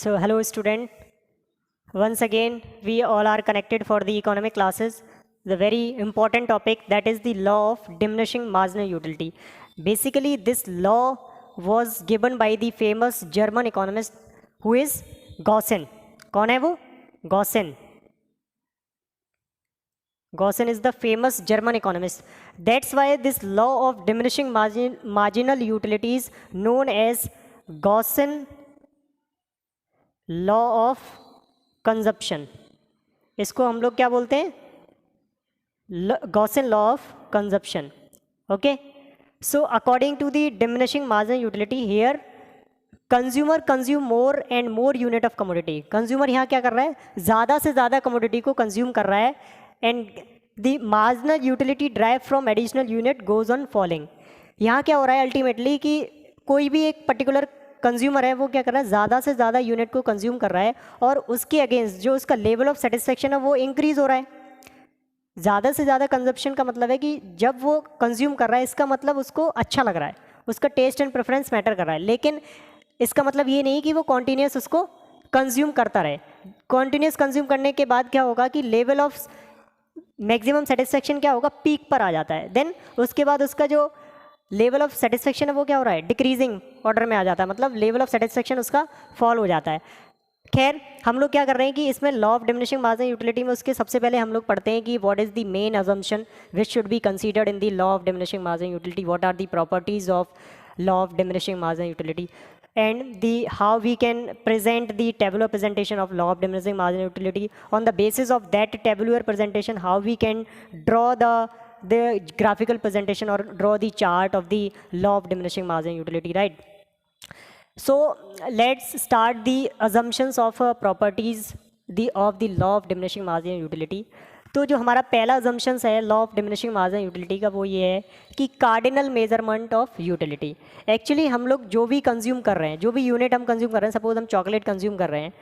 So, hello student. Once again, we all are connected for the economic classes. The very important topic that is the law of diminishing marginal utility. Basically, this law was given by the famous German economist who is Gaussen. कौन है वो? Gaussen. Gaussen is the famous German economist. That's why this law of diminishing marginal utility is known as Gaussen law of consumption. इसको हम लोग क्या बोलते हैं? Gossen law of consumption. Okay, so according to the diminishing marginal utility here consumer consume more and more unit of commodity. Consumer यहाँ क्या कर रहा है? ज़्यादा से ज़्यादा कमोडिटी को कंज्यूम कर रहा है and the marginal utility drive from additional unit goes on falling. यहाँ क्या हो रहा है अल्टीमेटली कि कोई भी एक पर्टिकुलर कंज्यूमर है वो क्या कर रहा है? ज़्यादा से ज़्यादा यूनिट को कंज्यूम कर रहा है और उसके अगेंस्ट जो उसका लेवल ऑफ सेटिस्फेक्शन है वो इंक्रीज़ हो रहा है. ज़्यादा से ज़्यादा कंजप्शन का मतलब है कि जब वो कंज्यूम कर रहा है इसका मतलब उसको अच्छा लग रहा है, उसका टेस्ट एंड प्रेफरेंस मैटर कर रहा है. लेकिन इसका मतलब ये नहीं कि वो कॉन्टीन्यूस उसको कंज्यूम करता रहे. कॉन्टीन्यूस कंज्यूम करने के बाद क्या होगा कि लेवल ऑफ मैक्सिमम सेटिस्फेक्शन क्या होगा? पीक पर आ जाता है. देन उसके बाद उसका जो लेवल ऑफ सेटिस्फेक्शन है वो क्या हो रहा है? डिक्रीजिंग ऑर्डर में आ जाता है, मतलब लेवल ऑफ सेटिस्फेक्शन उसका फॉल हो जाता है. खैर, हम लोग क्या कर रहे हैं कि इसमें law of diminishing marginal utility में उसके सबसे पहले हम लोग पढ़ते हैं कि what is the main assumption which should be considered in the law of diminishing marginal utility, what are the properties of law of diminishing marginal utility and the how we can present the tabular presentation of law of diminishing marginal utility. On the basis of that tabular presentation, how we can draw the graphical presentation or draw the chart of the law of diminishing marginal utility, right? So let's start the assumptions of properties of the law of diminishing marginal utility. तो जो हमारा पहला assumptions है law of diminishing marginal utility का वो ये है कि cardinal measurement of utility. Actually हम लोग जो भी कंज्यूम कर रहे हैं, जो भी यूनिट हम कंज्यूम कर रहे हैं, सपोज हम चॉकलेट कंज्यूम कर रहे हैं,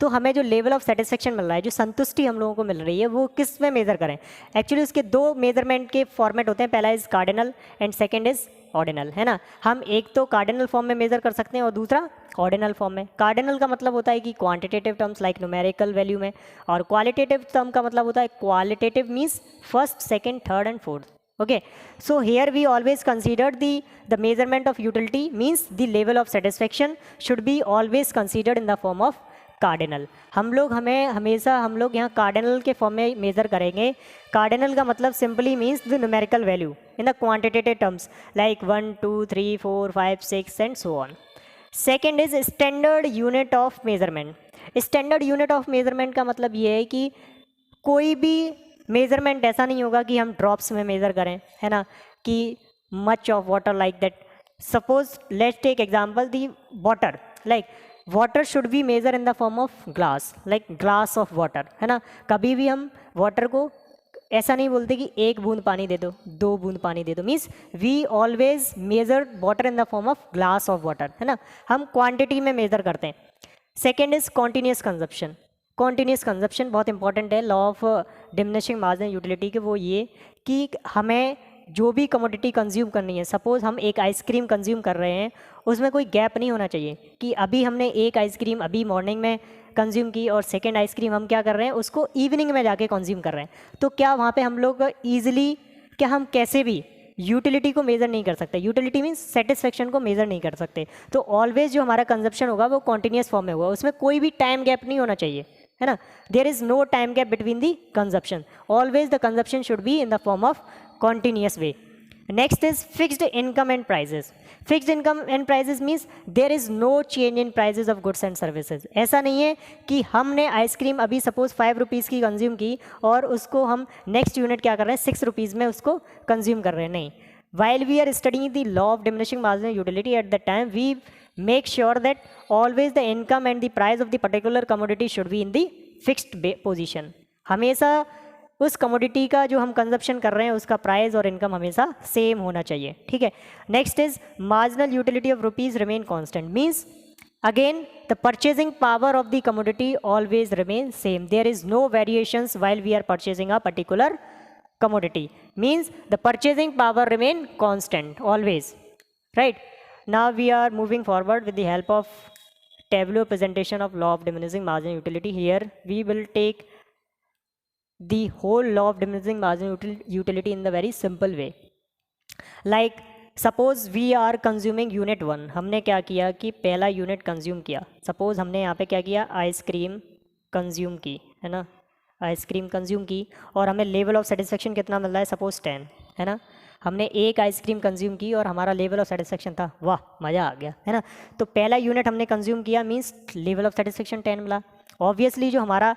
तो हमें जो लेवल ऑफ सेटिस्फेक्शन मिल रहा है, जो संतुष्टि हम लोगों को मिल रही है, वो किस में मेज़र करें? एक्चुअली उसके दो मेजरमेंट के फॉर्मेट होते हैं. पहला is cardinal and second is ordinal, है ना. हम एक तो कार्डिनल फॉर्म में मेज़र कर सकते हैं और दूसरा ऑर्डिनल फॉर्म में. कार्डिनल का मतलब होता है कि quantitative terms like numerical value में, और क्वालिटेटिव टर्म का मतलब होता है qualitative means first, second, third and fourth. Okay, so here we always consider the measurement of utility means the level of satisfaction should be always considered in the form of cardinal. हमेशा हम लोग यहाँ cardinal के form में measure करेंगे. Cardinal का मतलब simply means the numerical value in the quantitative terms like 1 2 3 4 5 6 and so on. Second is standard unit of measurement. Standard unit of measurement का मतलब ये है कि कोई भी मेजरमेंट ऐसा नहीं होगा कि हम ड्रॉप्स में मेज़र करें, है ना, कि much of water like that. Suppose let's take example the water, like water should be measure in the form of glass, like glass of water, है ना. कभी भी हम वाटर को ऐसा नहीं बोलते कि एक बूंद पानी दे दो, दो बूंद पानी दे दो. Means we always measure water in the form of glass of water, है ना. हम क्वांटिटी में मेजर करते हैं. Second is continuous consumption. Continuous consumption बहुत इंपॉर्टेंट है law of diminishing marginal utility के. वो ये कि हमें जो भी कमोडिटी कंज्यूम करनी है, सपोज़ हम एक आइसक्रीम कंज्यूम कर रहे हैं, उसमें कोई गैप नहीं होना चाहिए कि अभी हमने एक आइसक्रीम अभी मॉर्निंग में कंज्यूम की और सेकेंड आइसक्रीम हम क्या कर रहे हैं उसको इवनिंग में जाके कंज्यूम कर रहे हैं. तो क्या वहाँ पे हम लोग ईजिली, क्या हम कैसे भी यूटिलिटी को मेज़र नहीं कर सकते? यूटिलिटी मीन्स सेटिस्फेक्शन को मेज़र नहीं कर सकते. तो ऑलवेज जो हमारा कंजप्शन होगा वो कॉन्टीन्यूस फॉर्म में होगा, उसमें कोई भी टाइम गैप नहीं होना चाहिए, है ना. There is no time gap between the consumption. Always the consumption should be in the form of continuous way. Next is fixed income and prices. Fixed income and prices means there is no change in prices of goods and services. ऐसा नहीं है कि हमने ice cream अभी suppose 5 rupees की consume की और उसको हम नेक्स्ट यूनिट क्या कर रहे हैं 6 रुपीज़ में उसको कंज्यूम कर रहे हैं. नहीं. While we are studying the law of diminishing marginal utility, at the time we make sure that always the income and the price of the particular commodity should be in the fixed position. हमेशा उस commodity का जो हम consumption कर रहे हैं उसका price और इनकम हमेशा सेम होना चाहिए, ठीक है. Next is marginal utility of rupees remain constant. Means again the purchasing power of the commodity always remain same. There is no variations while we are purchasing a particular commodity. Means the purchasing power remain constant always, right? Now we are moving forward with the help of tabular presentation of law of diminishing marginal utility. Here we will take the whole law of diminishing marginal utility in the very simple way. Like suppose we are consuming unit 1, हमने क्या किया कि पहला unit consume किया. Suppose हमने यहाँ पे क्या किया, आइसक्रीम कंज्यूम की, है ना, आइसक्रीम कंज्यूम की, और हमें लेवल ऑफ सेटिस्फेक्शन कितना मिल रहा है, सपोज 10, है ना. हमने एक आइसक्रीम कंज्यूम की और हमारा लेवल ऑफ सेटिस्फेक्शन था, वाह मज़ा आ गया, है ना. तो पहला यूनिट हमने कंज्यूम किया, मीन्स लेवल ऑफ सेटिस्फेक्शन 10 मिला. ऑब्वियसली जो हमारा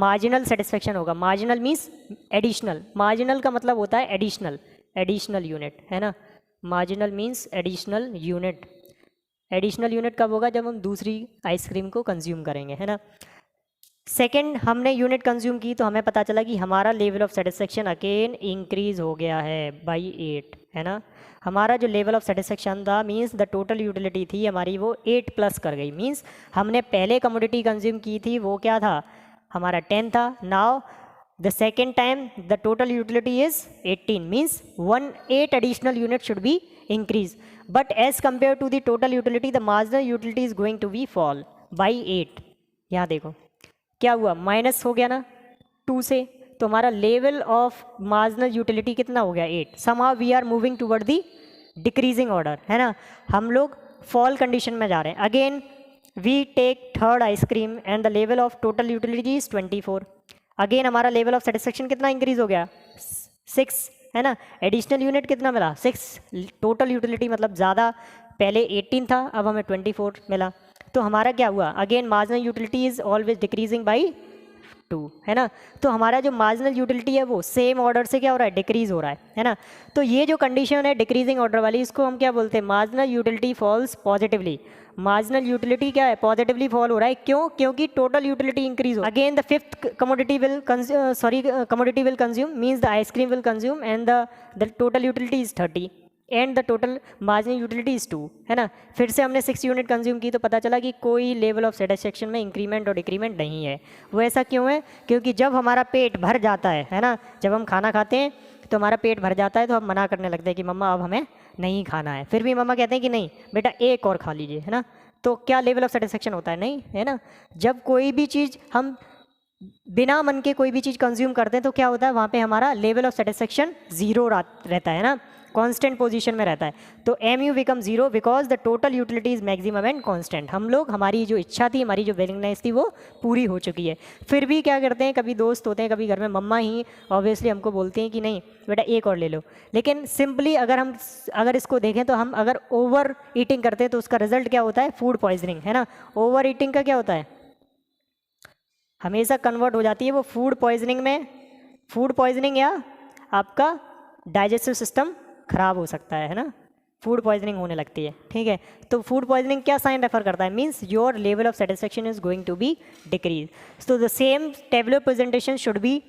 मार्जिनल सेटिस्फेक्शन होगा, मार्जिनल मीन्स एडिशनल, मार्जिनल का मतलब होता है एडिशनल यूनिट, है ना. Marginal means additional unit. Additional unit कब होगा, जब हम दूसरी आइसक्रीम को कंज्यूम करेंगे, है ना. सेकेंड हमने यूनिट कंज्यूम की तो हमें पता चला कि हमारा level of satisfaction again increase हो गया है बाई 8, है ना. हमारा जो लेवल ऑफ सेटिस्फेक्शन था, मींस द टोटल यूटिलिटी थी हमारी, वो 8 प्लस कर गई. मींस हमने पहले कमोडिटी कंज्यूम की थी वो क्या था, हमारा 10 था. Now the second time the total utility is 18, means 8 additional unit should be increase. But as compare to the total utility the marginal utility is going to be fall by 8. यहाँ देखो क्या हुआ, माइनस हो गया ना 2 से, तो हमारा लेवल ऑफ मार्जिनल यूटिलिटी कितना हो गया, 8. Somehow we are moving toward the decreasing order, है ना. हम लोग फॉल कंडीशन में जा रहे हैं. Again we take third ice cream and the level of total utility is 24. Again हमारा लेवल ऑफ सेटिस्फेक्शन कितना इंक्रीज हो गया, 6, है ना. एडिशनल यूनिट कितना मिला, 6. टोटल यूटिलिटी मतलब ज़्यादा, पहले 18 था, अब हमें 24 मिला. तो हमारा क्या हुआ, again marginal utility is always decreasing by 2, है ना. तो हमारा जो मार्जिनल यूटिलिटी है वो सेम ऑर्डर से क्या हो रहा है, डिक्रीज हो रहा है ना. तो ये जो कंडीशन है डिक्रीजिंग ऑर्डर वाली, इसको हम क्या बोलते हैं, marginal utility falls positively. Marginal utility क्या है, पॉजिटिवली फॉल हो रहा है. क्यों, क्योंकि टोटल यूटिलिटी इंक्रीज हो. Again the fifth commodity will consume, means the ice cream will consume and the total utility is 30 and the total marginal utility is 2, है ना. फिर से हमने 6 यूनिट कंज्यूम की तो पता चला कि कोई लेवल ऑफ सेटिस्फेक्शन में इंक्रीमेंट और डिक्रीमेंट नहीं है. वो ऐसा क्यों है, क्योंकि जब हमारा पेट भर जाता है ना, जब हम खाना खाते हैं तो हमारा पेट भर जाता है तो हम मना करने लगते हैं कि मम्मा अब हमें नहीं खाना है. फिर भी मम्मा कहते हैं कि नहीं बेटा एक और खा लीजिए, है ना. तो क्या लेवल ऑफ सेटिस्फेक्शन होता है, नहीं, है ना. जब कोई भी चीज़ हम बिना मन के कोई भी चीज़ कंज्यूम करते हैं तो क्या होता है, वहाँ पे हमारा लेवल ऑफ सेटिस्फेक्शन 0 रहता है ना, कांस्टेंट पोजीशन में रहता है. तो MU become 0 because the total utility is maximum and constant. हम लोग, हमारी जो इच्छा थी, हमारी जो विलिंगनेस थी वो पूरी हो चुकी है. फिर भी क्या करते हैं, कभी दोस्त होते हैं, कभी घर में मम्मा ही ऑब्वियसली हमको बोलते हैं कि नहीं बेटा एक और ले लो. लेकिन सिंपली अगर इसको देखें तो हम अगर ओवर ईटिंग करते हैं तो उसका रिजल्ट क्या होता है, फूड पॉइजनिंग, है ना. ओवर ईटिंग का क्या होता है, हमेशा कन्वर्ट हो जाती है वो फूड पॉइजनिंग में. फूड पॉइजनिंग या आपका डाइजेस्टिव सिस्टम खराब हो सकता है ना, फूड पॉइजनिंग होने लगती है, ठीक है. तो फूड पॉइजनिंग क्या साइन रेफर करता है, means your level of satisfaction is going to be decrease. So the same tabular presentation should be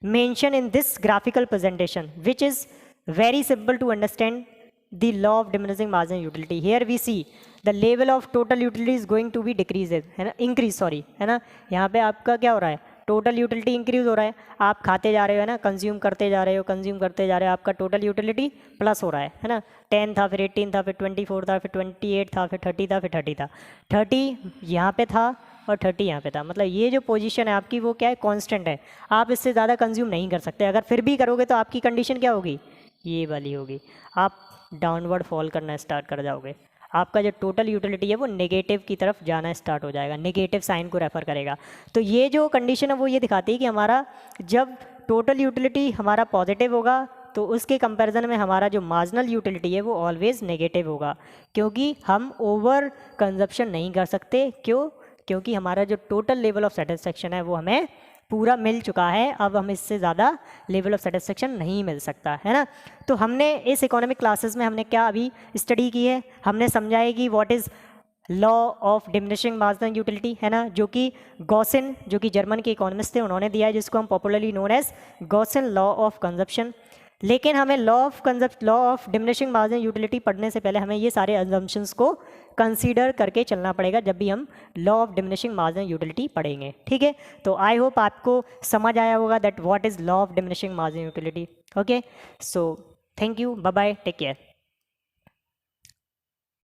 mention in this graphical presentation which is very simple to understand the law of diminishing marginal utility. Here we see the level of total utility is going to be decreases, है ना, increase sorry, है ना. यहाँ पे आपका क्या हो रहा है, टोटल यूटिलिटी इंक्रीज हो रहा है. आप खाते जा रहे हो, है ना, कंज्यूम करते जा रहे हो, आपका टोटल यूटिलिटी प्लस हो रहा है ना. 10 था, फिर 18 था, फिर 24 था, फिर 28 था, फिर 30 था, फिर 30 था. 30 यहाँ पे था और 30 यहाँ पे था. मतलब ये जो पोजीशन है आपकी वो क्या है, कांस्टेंट है. आप इससे ज़्यादा कंज्यूम नहीं कर सकते. अगर फिर भी करोगे तो आपकी कंडीशन क्या होगी, ये वाली होगी. आप डाउनवर्ड फॉल करना स्टार्ट कर जाओगे. आपका जो टोटल यूटिलिटी है वो नेगेटिव की तरफ जाना स्टार्ट हो जाएगा, नेगेटिव साइन को रेफर करेगा. तो ये जो कंडीशन है वो ये दिखाती है कि हमारा जब टोटल यूटिलिटी हमारा पॉजिटिव होगा तो उसके कंपैरिजन में हमारा जो मार्जिनल यूटिलिटी है वो ऑलवेज नेगेटिव होगा, क्योंकि हम ओवर कंजप्शन नहीं कर सकते. क्यों, क्योंकि हमारा जो टोटल लेवल ऑफ सेटिस्फेक्शन है वो हमें पूरा मिल चुका है. अब हम इससे ज़्यादा लेवल ऑफ सेटिस्फेक्शन नहीं मिल सकता, है ना. तो हमने इस इकोनॉमिक क्लासेस में हमने क्या अभी स्टडी की है, हमने समझा है कि what is law of diminishing marginal utility, है ना, जो कि गॉसिन, जो कि जर्मन के इकोनॉमिस्ट थे, उन्होंने दिया है, जिसको हम popularly known as Gossen law of consumption. लेकिन हमें law of diminishing marginal utility पढ़ने से पहले हमें ये सारे अजम्पशंस को कंसीडर करके चलना पड़ेगा जब भी हम law of diminishing marginal utility पढ़ेंगे, ठीक है. तो आई होप आपको समझ आया होगा that what is law of diminishing marginal utility. Okay, so thank you, bye bye, take care.